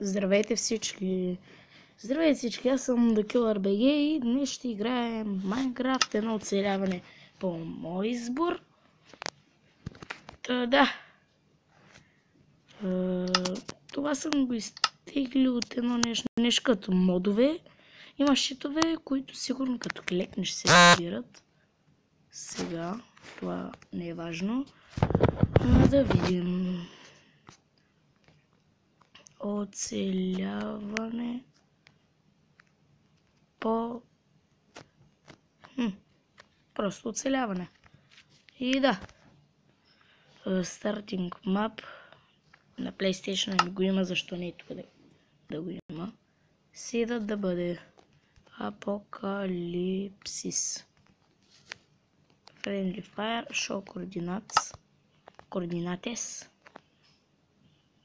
Здравейте всички! Здравейте всички, аз съм The Killer BG и днес ще играем Майнкрафт, едно оцеляване по мой избор. Това съм го изтеглил от едно нещо като модове. Има шитове, които сигурно като клекнеш се активират. Сега, това не е важно. Да видим. Оцеляване по... Просто оцеляване. И да. Starting map на PlayStation ми го има, защо не е тук да го има. Седа да бъде Апокалипсис. Friendly Fire, Show Coordinates,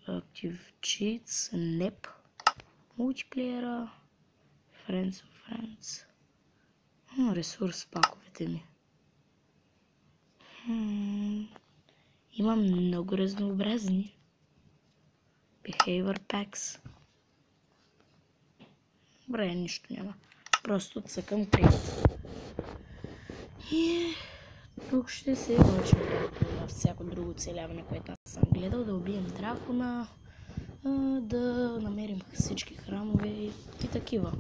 Active Cheats, NEP, Multiplayer, Friends of Friends. Ресурс паковете ми. Има много разнообразни. Behavior Packs. Добре, нищо няма. Просто цъкам крит. И тук ще се научим на всяко друго оцеляване, което аз съм гледал. Да убием дракона, да намерим всички храмове и такива.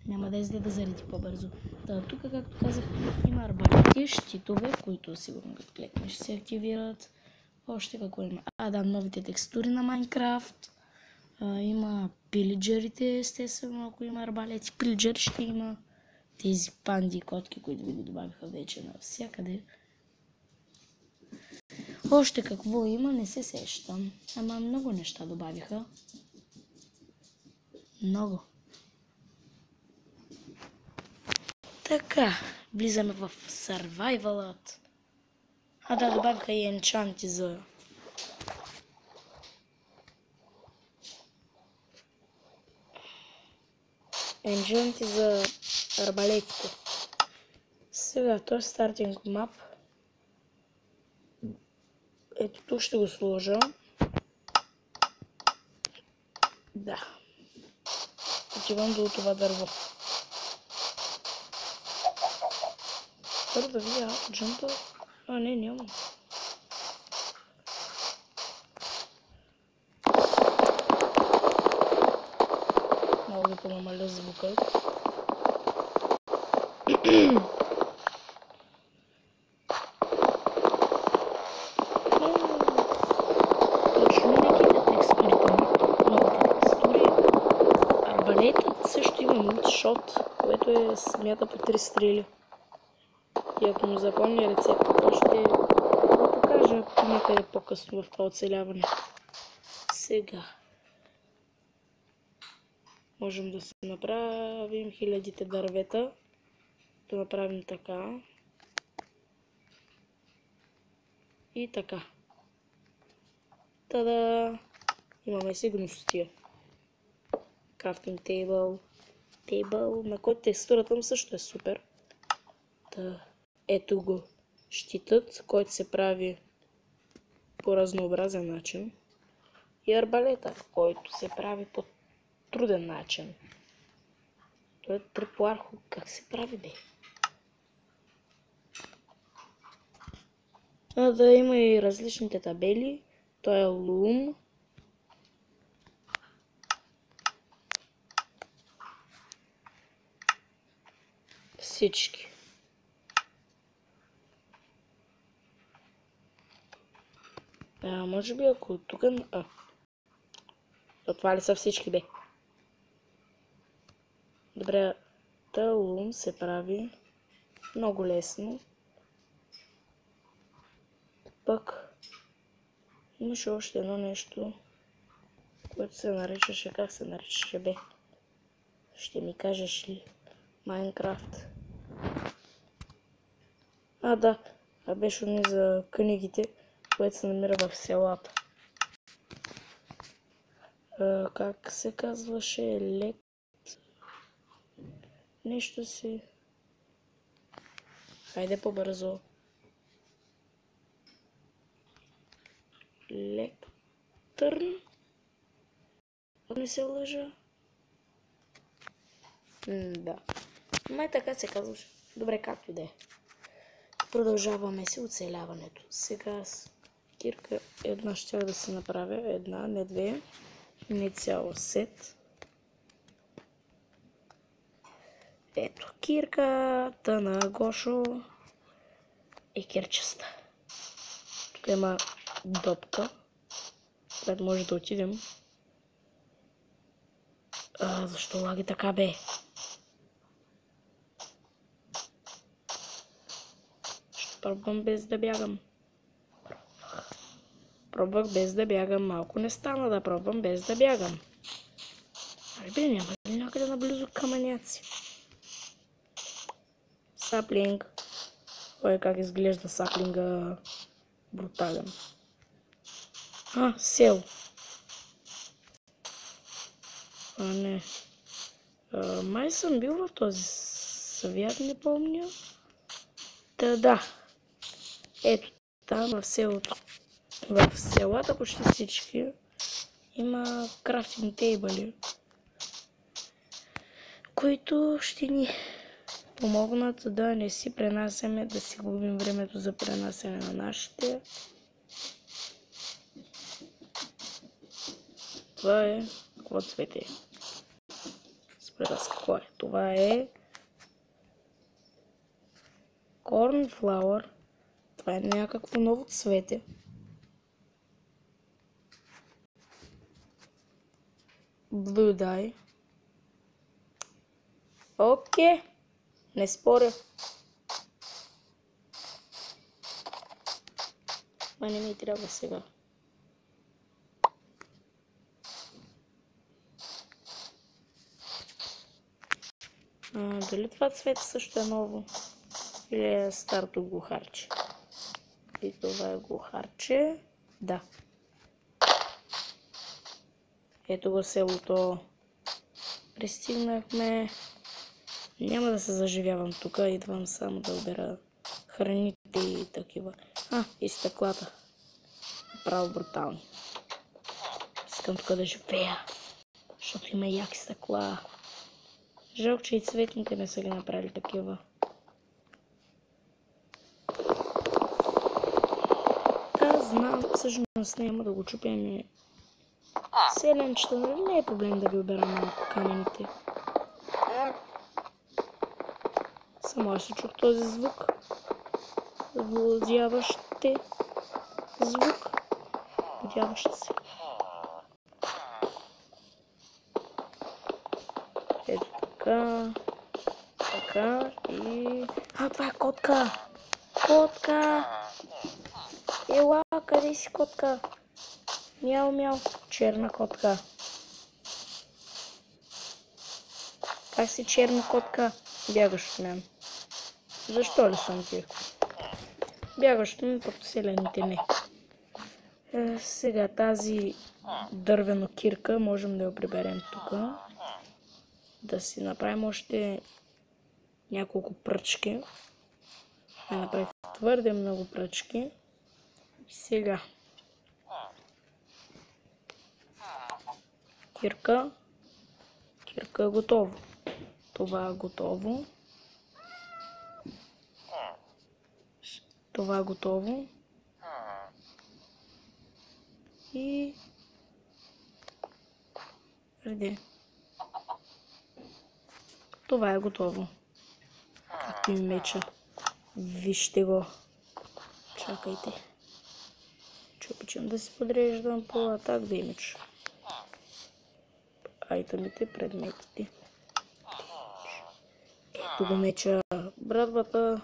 Няма да изледа заради по-бързо. Тук, както казах, има арбалети, щитове, които сигурно като клекнеш се активират. Още какво има? Новите текстури на Майнкрафт. Има пилиджерите, естествено, ако има арбалети. Пилиджери ще има тези панди и котки, които ви ги добавиха вече навсякъде. Още какво има, не се сещам. Ама много неща добавиха. Много. Така, влизаме в Survival-ът. Добавиха и енчанти за... енчанти за арбалетите. Сега, той е стартинг мап. Ето тук ще го сложа. Да. Отивам до това дърво. Първо да видя джампа. Не, няма. Мога да понамаля звука. Точно неките текстурите. Новите текстури. Арбалетът също има мултишот, което е смята по 3 стрели. И ако му запомня рецептата, ще го покажа някъде по-късно в това оцеляване. Сега можем да си направим хилядите дървета. Да направим така. И така. Тада! Имаме сигурностия. Крафтинг тейбъл, на който текстурата му също е супер. Ето го щитът, който се прави по разнообразен начин. И арбалета, който се прави по труден начин. Той е трипоархо. Как се прави, бе? Да има и различните табели. Той е лум. Всички. Може би ако тук... Това ли са всички, бе? Добре, лум се прави много лесно. Пък имаше още едно нещо, което се наричаше... Как се наричаше, бе? Ще ми кажеш ли? Майнкрафт. Да. Беше не за книгите, което се намира в селата. Как се казваше? Нещо си. Хайде по-бързо. Лектърн. Не се лъжа. Да. Май така се казваш. Добре, както и да е. Продължаваме си оцеляването. Сега с кирка една ще да се направя. Една, не две. Не цял сет. Ето кирката на Гошо е кирчеста. Тук има допка, където може да отидем. Защо лаги така, бе? Ще пробвам без да бягам. Пробвах без да бягам. Малко не стана да пробвам без да бягам. Бе, няма ли някъде наблизо камъняци? Саплинг. Ой, как изглежда саплинга. Брутален. Сел. Не. Май съм бил в този съвят, не помня. Да. Ето там в селото. В селата почти всички има крафтинг тейбъли, които ще ни помогнат да не си пренасяме, да си губим времето за пренасяне на нашите. Това е... Какво цвете е? Според аз какво е? Това е... Cornflower. Това е някакво ново цвете. Blue dye. Окей. Не споря. Не ми трябва сега. Дали това цвете също е ново? Или е старото глухарче? И това е глухарче. Да. Ето го селото. Пристигнахме. Няма да се заживявам тук. Идвам само да обера храните и такива. И стъклата. Право брутални. Искам тук да живея. Защото има яки стъкла. Жалко, че и цветните не са ги направили такива. Знам, всъщност няма да го чупим. Селенчета, нали не е проблем да ви обера малко камените. Само аз се чух този звук. Завладяващите звук. Завладяващ се. Ето така. Така и... Това е котка! Котка! Ела, къде си котка? Мяу, мяу. Черна котка. Как си черна котка? Бягаш от мен. Защо ли съм ти? Бягаш от мен, пък селените не. Сега тази дървена кирка можем да я приберем тук. Да си направим още няколко пръчки. Направих твърде много пръчки. Сега. Кирка. Кирка е готово. Това е готово. Това е готово. И... Това е готово. Както и меча. Вижте го. Чакайте. Обичам да си подреждам по атак damage. Айтъмите, предметите. Ето го меча. Брадвата.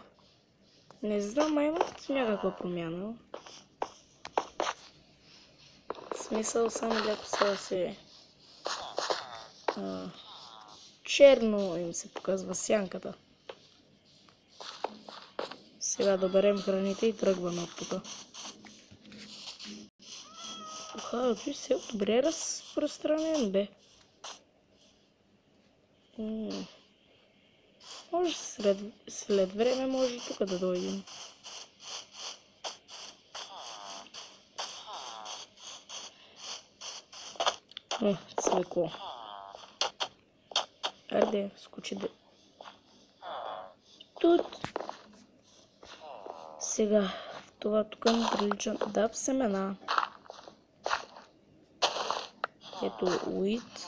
Не знам, имат някаква промяна. В смисъл само леко са се... черно им се показва сянката. Сега да берем храните и тръгваме от тук. Той се е добре разпространен, бе. Може след време може тук да дойдем. О, цвекло. Арде, скочи да... Тут. Сега, това тук ми прилича. Да, семена. Ето уит.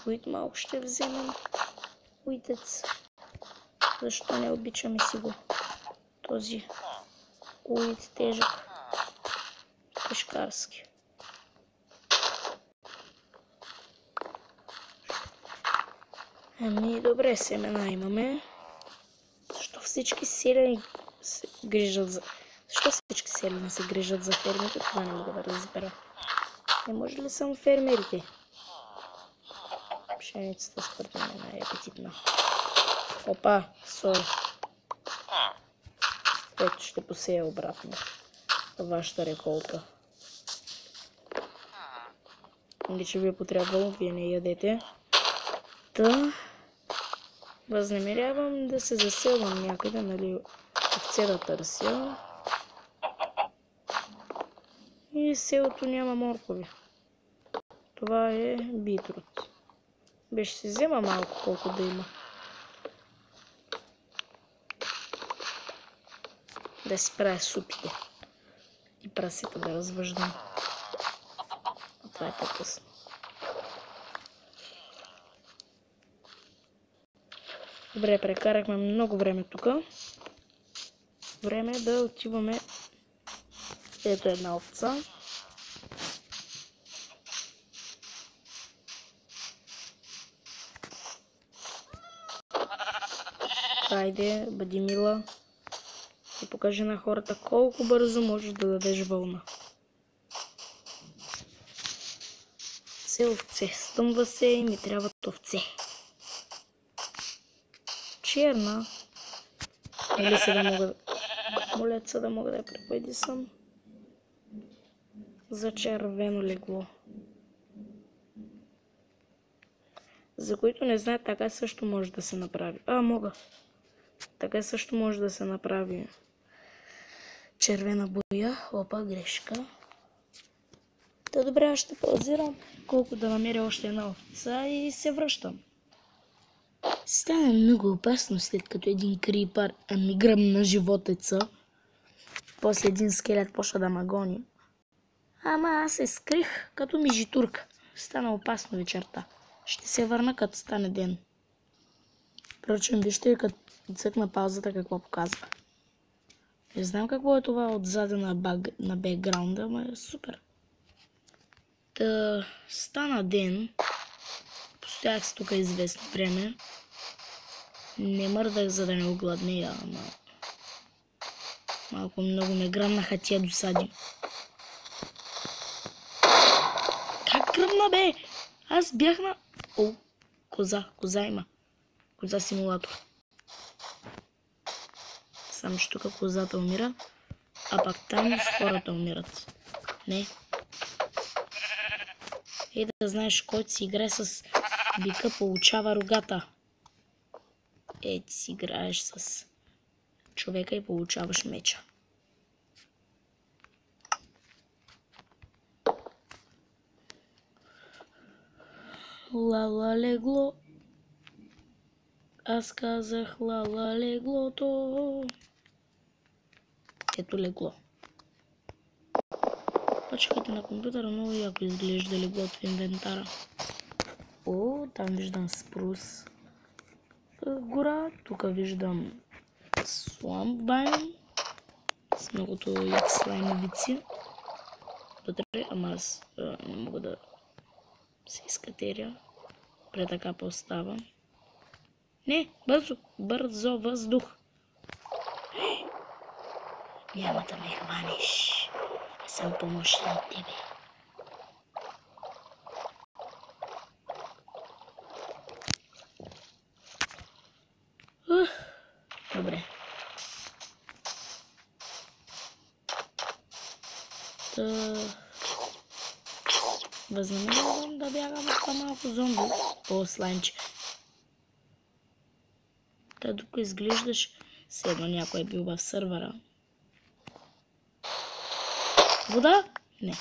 Уит малко ще вземем. Уитец. Защо не обичаме си го? Този уит тежък. Тежкарски. Ами добре, семена имаме. Защо всички селяни се грижат за... Защо всички селяни се грижат за фермите? Това не мога да разбера. Не може ли само фермерите? Пшеницата според мен е най-апетитна. Опа, сори. Ето ще посея обратно вашата реколта. Или че ви е потребвало, вие не ядете. Та... Възнамерявам да се заселвам някъде, нали, овце да търся. И селото няма моркови. Това е битрут. Беше си взема малко колко да има. Да си правя супите. И прасета да развъждам. А това е по-късно. Добре, прекарахме много време тук. Време е да отиваме. Ето една овца. Хайде, бъди мила. И покажи на хората колко бързо можеш да дадеш вълна. Овце. Стъмва се и ми трябват овце. Черна. Моля се да мога да... Моля се да мога да я препоедисам. За червено легло. За които не знаят, така също може да се направи. Мога. Така също може да се направи червена боя. Опа, грешка. Та добре, аз ще паузирам колко да намеря още една овца и се връщам. Стана много опасно, след като един крипър ми гръмна животеца. После един скелет почна да ме гони. Ама аз се скрих като мижитурка. Стана опасно вечерта. Ще се върна като стане ден. Впрочем, вижте ли като цъкна паузата какво показва. Не знам какво е това отзаде на бекграунда, но е супер. Та стана ден. Постоях се тук известно време. Не мърдах, за да не огладнея, ама... Малко много ме гръмнаха тия досади. Как гръмна, бе? Аз бях на... О, коза има. Коза симулатор. Само че тук козата умира, а пак там с хората умират. Не. И да знаеш, който си играе с бика, получава рогата. Ти си играеш с човека и получаваш меча. Лала легло. Аз казах лала леглото. Ето легло. Почекайте на компютъра, много яко изглежда леглото в инвентара. О, там виждам спрус. Гора. Тук виждам Swamp Biome с многото яки слаймовици вътре, ама аз не мога да се изкатеря. Пред така поставам. Не, бързо въздух. Няма да ме хванеш. Аз съм помощен от тебе. Добре. Възнамерявам да бягам от това малко зомби. О, слаймче. Та тук изглеждаш все едно някой е бил в сървъра. Вода? Не.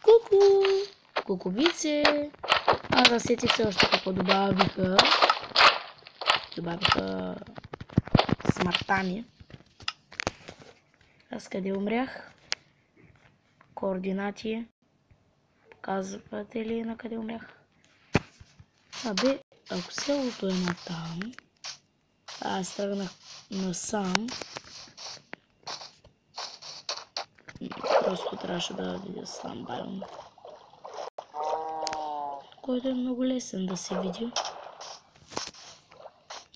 Куку! Куковице! Да сетих се още какво добавиха. Добавиха смъртта ми. Аз къде умрях? Координати. Показвате ли на къде умрях? Абе, ако селото е на там, аз тръгнах насам. Просто трябваше да видя сам байон, който е много лесен да се види.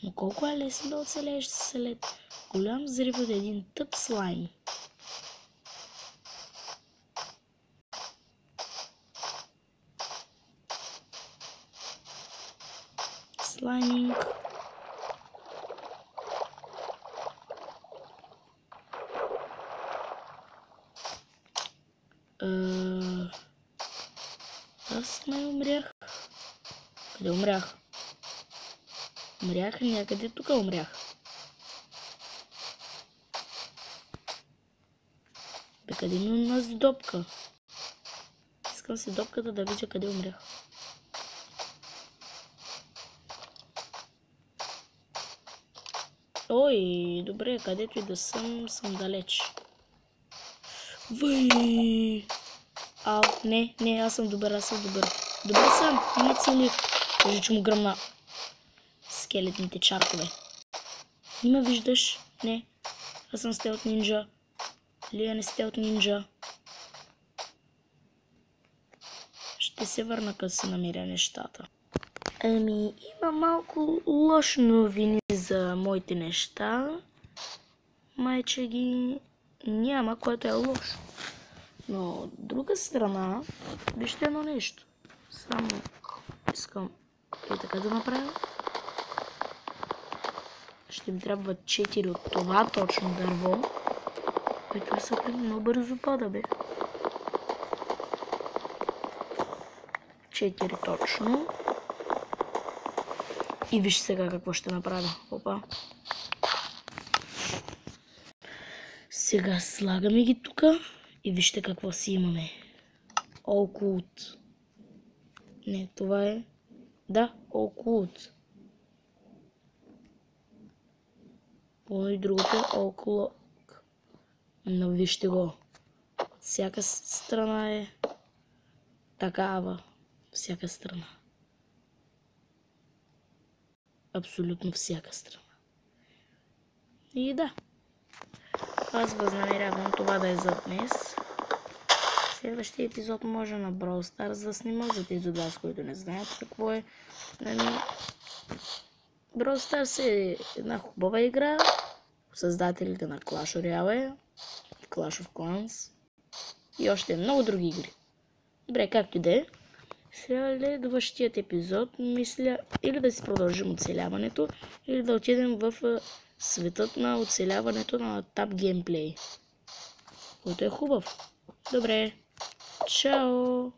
Но колко е лесно да оцелееш след голям взрив от един тъп слайм. Слайминг. Аз май умрях. Къде умрях? Умрях някъде тук умрях. Бе, къде ми унази допка? Искам си допката да видя къде умрях. Ой, добре, където и да съм далеч. Въй! Не, аз съм добър. Добър съм, има цели. Кажи, че му гръмна скелетните чаркове. Нима виждаш? Не, аз съм стелт нинджа. Лия не стелт нинджа. Ще се върна, като се намеря нещата. Има малко лоши новини за моите неща. Майче ги няма, което е лошо. Но от друга страна, вижте едно нещо. Само искам и така да направя. Ще ми трябва 4 от това точно дърво, което е съпрем много бързо пада, бе. 4 точно. И виж сега какво ще направя. Опа. Сега слагаме ги тука и вижте какво си имаме. Олкулт. Не, това е... Да, олкулт. И другото е олкулок. Но вижте го. Всяка страна е такава. Всяка страна. Абсолютно всяка страна. И да. Аз възнамерявам това да е за днес. Следващия епизод може на Brawl Stars да снима, за тези от вас, които не знаят какво е. Brawl Stars е една хубава игра. Създателите на Clash Royale и Clash of Clans и още много други игри. Добре, както и да е. Следващият епизод мисля или да си продължим оцеляването, или да отидем в светът на оцеляването на Tap Gameplay, който е хубав. Добре, чао!